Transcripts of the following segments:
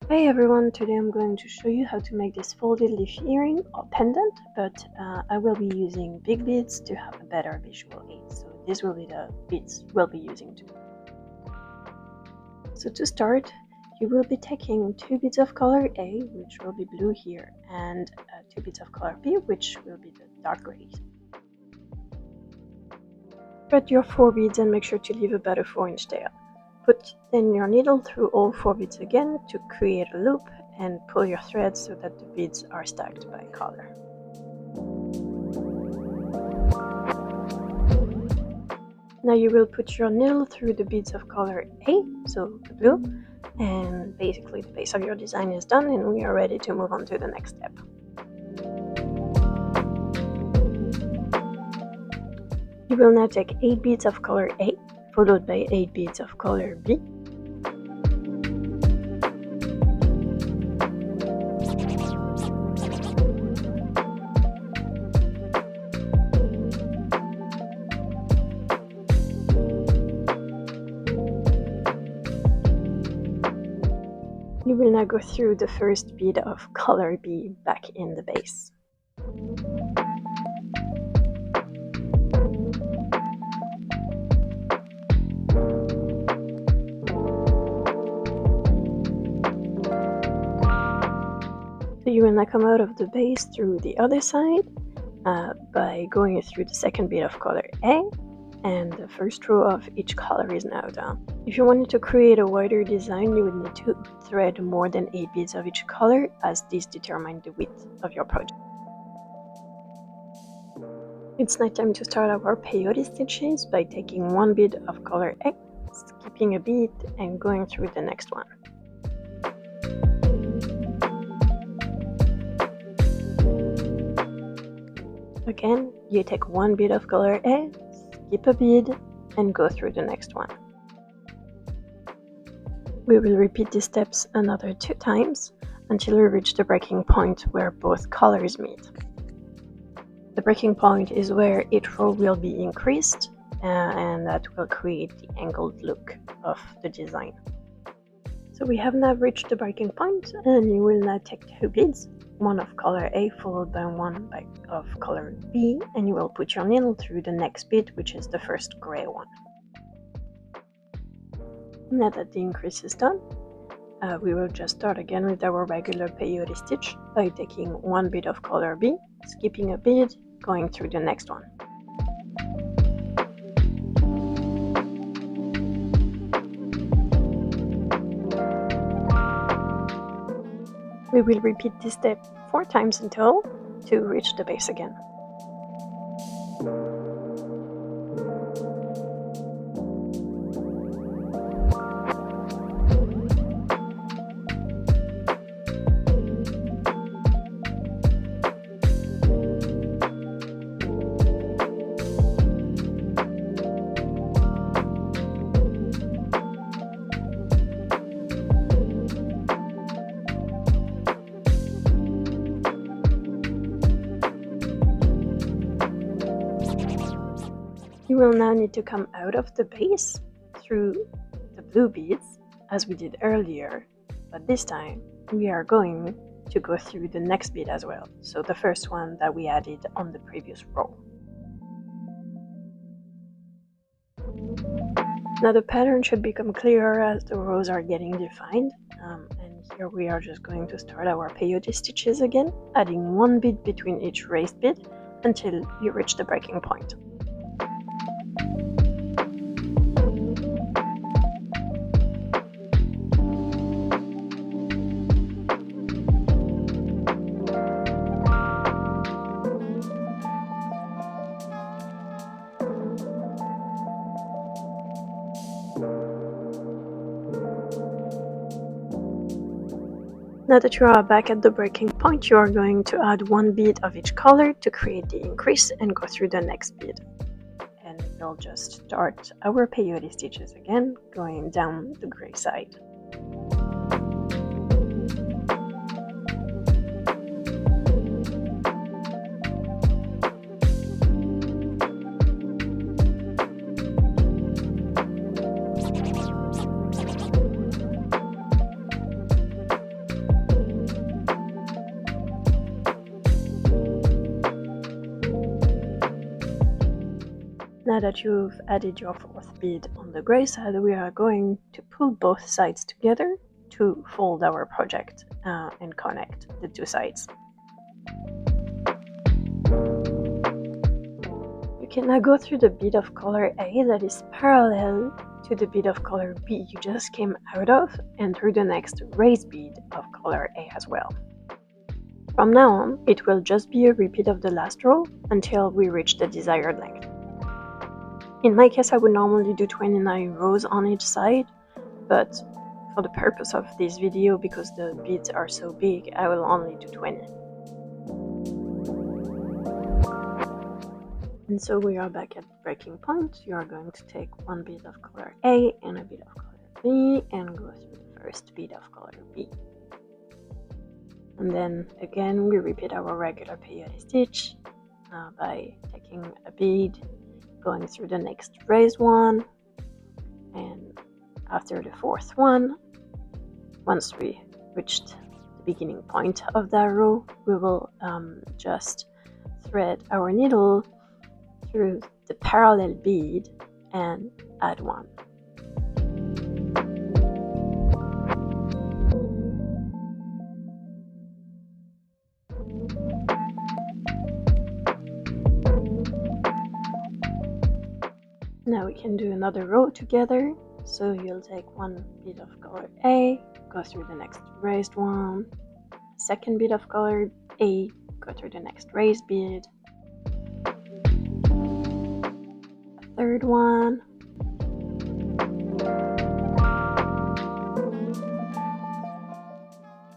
Hey everyone, today I'm going to show you how to make this folded leaf earring or pendant, but I will be using big beads to have a better visual aid, so these will be the beads we'll be using too. So to start, you will be taking 2 beads of color A, which will be blue here, and 2 beads of color B, which will be the dark gray. Thread your 4 beads and make sure to leave about a 4-inch tail. Put in your needle through all 4 beads again to create a loop and pull your thread so that the beads are stacked by color. Now you will put your needle through the beads of color A, so the blue, and basically the base of your design is done and we are ready to move on to the next step. You will now take 8 beads of color A, followed by 8 beads of color B. You will now go through the first bead of color B back in the base. So you will now come out of the base through the other side by going through the second bead of color A, and the first row of each color is now done. If you wanted to create a wider design, you would need to thread more than 8 beads of each color, as these determine the width of your project. It's now time to start our peyote stitches by taking 1 bead of color A, skipping a bead and going through the next one. Again, you take 1 bead of color A, skip a bead, and go through the next one. We will repeat these steps another 2 times until we reach the breaking point where both colors meet. The breaking point is where each row will be increased, and that will create the angled look of the design. So we have now reached the breaking point, and you will now take 2 beads, one of color A followed by one of color B, and you will put your needle through the next bead, which is the first gray one. Now that the increase is done, we will just start again with our regular peyote stitch by taking 1 bead of color B, skipping a bead, going through the next one. We will repeat this step 4 times in total to reach the base again. You will now need to come out of the base through the blue beads as we did earlier, but this time we are going to go through the next bead as well, so the first one that we added on the previous row. Now the pattern should become clearer as the rows are getting defined, and here we are just going to start our peyote stitches again, adding 1 bead between each raised bead until you reach the breaking point. Now that you are back at the breaking point, you are going to add 1 bead of each color to create the increase and go through the next bead. And we'll just start our peyote stitches again, going down the gray side. Now that you've added your fourth bead on the gray side, we are going to pull both sides together to fold our project and connect the two sides. You can now go through the bead of color A that is parallel to the bead of color B you just came out of, and through the next raised bead of color A as well. From now on, it will just be a repeat of the last row until we reach the desired length. In my case, I would normally do 29 rows on each side, but for the purpose of this video, because the beads are so big, I will only do 20. And so we are back at breaking point. You are going to take one bead of color A and a bead of color B and go through the first bead of color B. And then again we repeat our regular peyote stitch by taking a bead, going through the next raised one, and after the fourth one, once we reached the beginning point of that row, we will just thread our needle through the parallel bead and add one. Now we can do another row together. So you'll take one bead of color A, go through the next raised one, second bead of color A, go through the next raised bead, third one,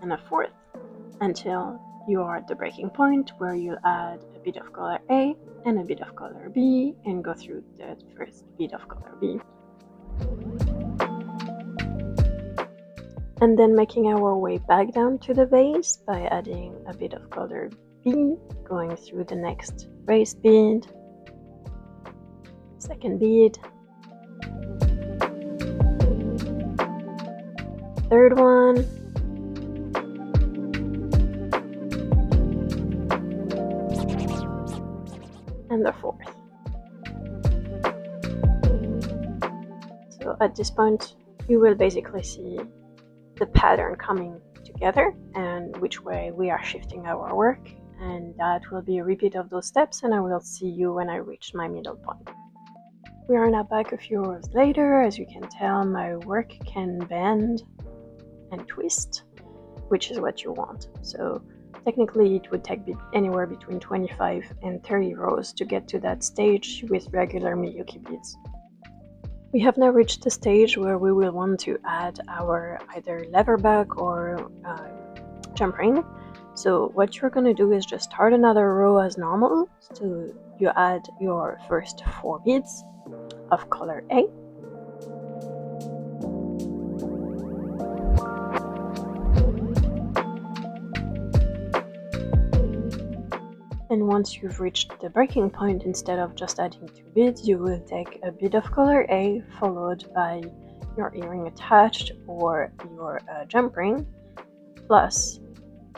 and a fourth, until you are at the breaking point where you'll add a bead of color A and a bead of color B and go through the first bead of color B. And then making our way back down to the base by adding a bead of color B, going through the next raised bead, second bead, third one, and the fourth. So at this point you will basically see the pattern coming together and which way we are shifting our work, and that will be a repeat of those steps, and I will see you when I reach my middle point. We are now back a few rows later. As you can tell, my work can bend and twist, which is what you want. So technically it would take anywhere between 25 and 30 rows to get to that stage with regular Miyuki beads. We have now reached the stage where we will want to add our either leatherback or jump ring. So what you're going to do is just start another row as normal. So you add your first 4 beads of color A. And once you've reached the breaking point, instead of just adding 2 beads, you will take a bead of color A followed by your earring attached or your jump ring plus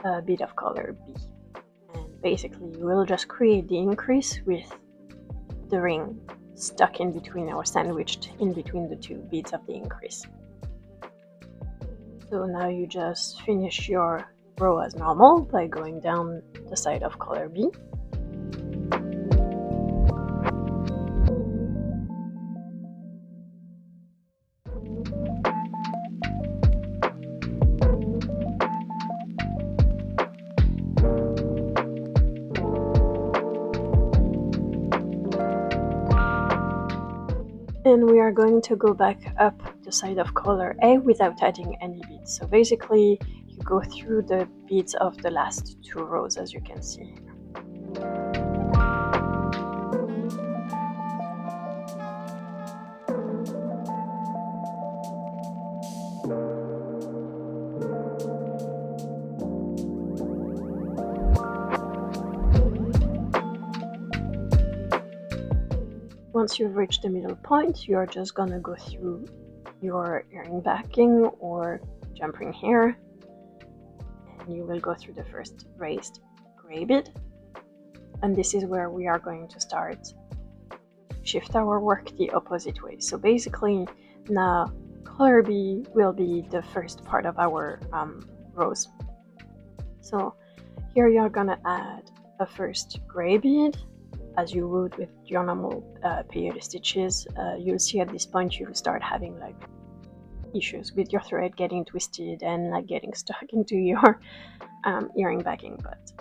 a bead of color B. And basically you will just create the increase with the ring stuck in between or sandwiched in between the 2 beads of the increase. So now you just finish your row as normal by going down the side of color B. And we are going to go back up the side of color A without adding any beads. So basically you go through the beads of the last 2 rows, as you can see here. Once you've reached the middle point, you're just gonna go through your earring backing or jump ring here, and you will go through the first raised gray bead, and this is where we are going to start shift our work the opposite way. So basically, now color B will be the first part of our rose. So here you're gonna add a first gray bead, as you would with your normal peyote stitches. You'll see at this point you start having like issues with your thread getting twisted and like getting stuck into your earring backing, but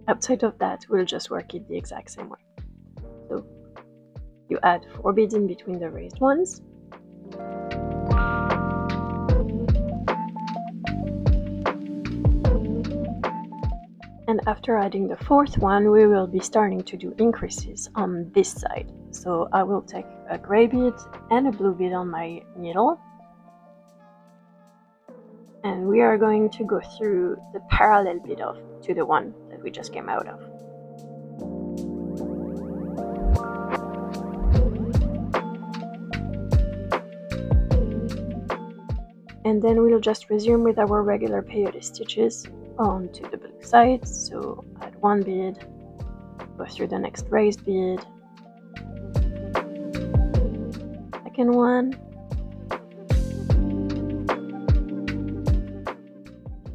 outside of that we'll just work it the exact same way. So you add 4 beads in between the raised ones, and after adding the 4th one we will be starting to do increases on this side. So I will take a gray bead and a blue bead on my needle, and we are going to go through the parallel bead to the one that we just came out of. And then we'll just resume with our regular peyote stitches onto the blue side. So add 1 bead, go through the next raised bead, second one,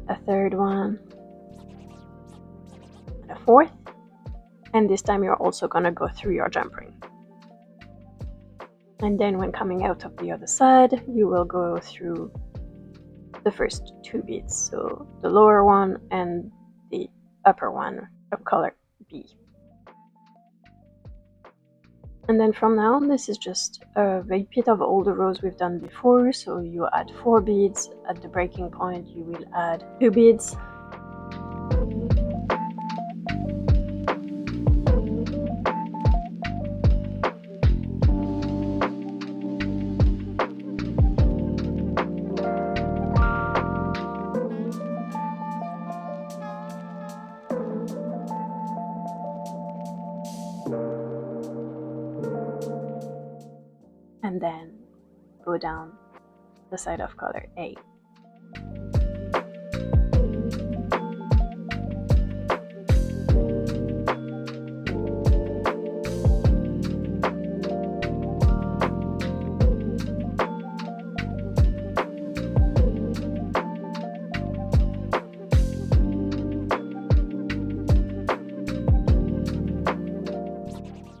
a third one, and a 4th, and this time you're also gonna go through your jump ring. And then when coming out of the other side, you will go through the first 2 beads, so the lower one and the upper one of color B. And then from now on, this is just a repeat of all the rows we've done before. So you add 4 beads. At the breaking point, you will add 2 beads. And then go down the side of color A.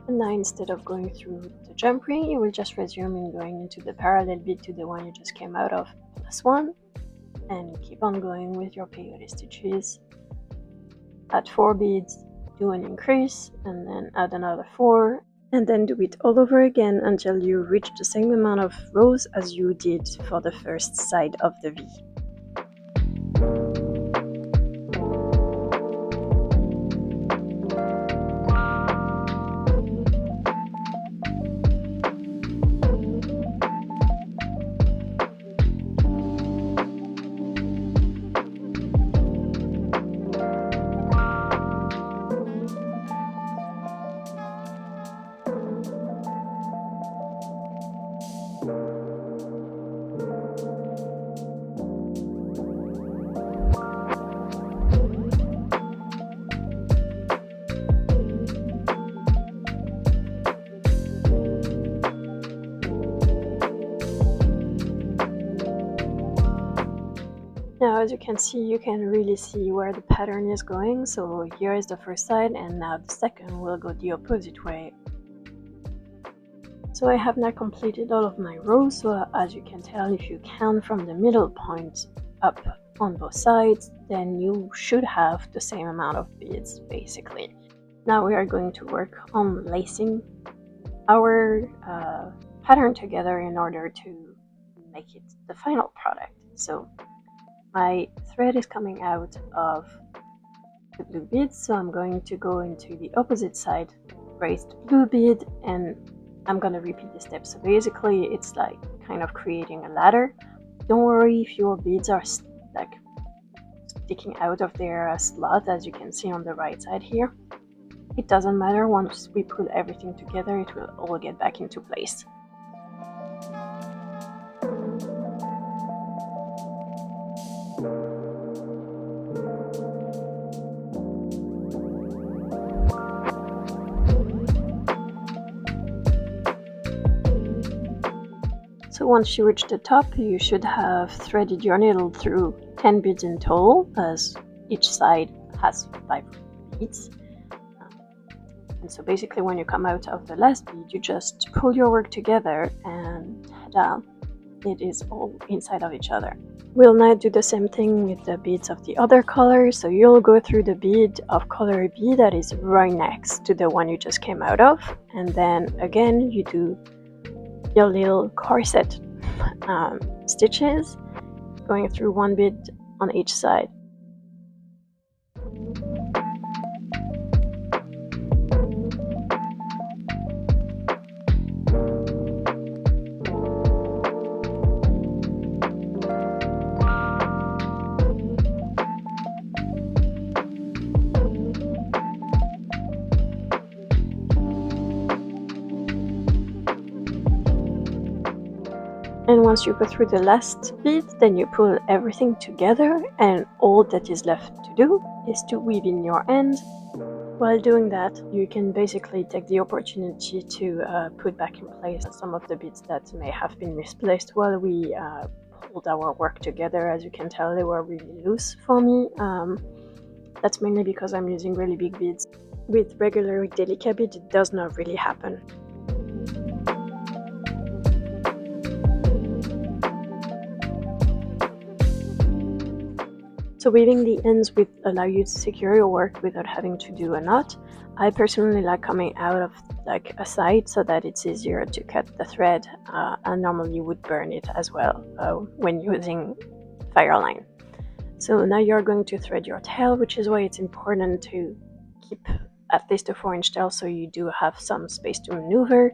Now instead of going through the jump ring, you will just resume in going into the parallel bead to the one you just came out of, plus 1, and keep on going with your peyote stitches. Add 4 beads, do an increase, and then add another 4, and then do it all over again until you reach the same amount of rows as you did for the first side of the V. Now as you can see, you can really see where the pattern is going. So here is the first side, and now the second will go the opposite way. So I have now completed all of my rows. So as you can tell, if you count from the middle point up on both sides, then you should have the same amount of beads basically. Now we are going to work on lacing our pattern together in order to make it the final product. So my thread is coming out of the blue bead, so I'm going to go into the opposite side, raised blue bead, and I'm going to repeat the steps. So basically it's like kind of creating a ladder. Don't worry if your beads are like sticking out of their slot, as you can see on the right side here. It doesn't matter, once we put everything together it will all get back into place. So once you reach the top, you should have threaded your needle through 10 beads in total, as each side has 5 beads. And so basically when you come out of the last bead, you just pull your work together and ta-da, it is all inside of each other. We'll now do the same thing with the beads of the other color. So you'll go through the bead of color B that is right next to the one you just came out of. And then again, you do your little corset stitches, going through 1 bead on each side. And once you go through the last bead, then you pull everything together, and all that is left to do is to weave in your end. While doing that, you can basically take the opportunity to put back in place some of the beads that may have been misplaced while we pulled our work together. As you can tell, they were really loose for me. That's mainly because I'm using really big beads. With regular Delica beads, it does not really happen. So weaving the ends will allow you to secure your work without having to do a knot. I personally like coming out of like a side so that it's easier to cut the thread. I normally would burn it as well when using Fireline. So now you're going to thread your tail, which is why it's important to keep at least a 4-inch tail so you do have some space to maneuver.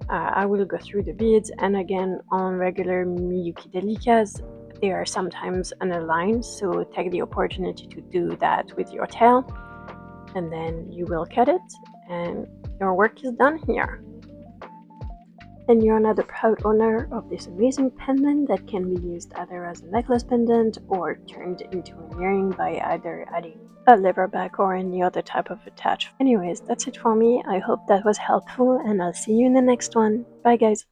I will go through the beads, and again on regular Miyuki Delicas, they are sometimes unaligned, so take the opportunity to do that with your tail, and then you will cut it and your work is done here. And you're now the proud owner of this amazing pendant that can be used either as a necklace pendant or turned into an earring by either adding a leather back or any other type of attach. Anyways, that's it for me. I hope that was helpful, and I'll see you in the next one. Bye guys!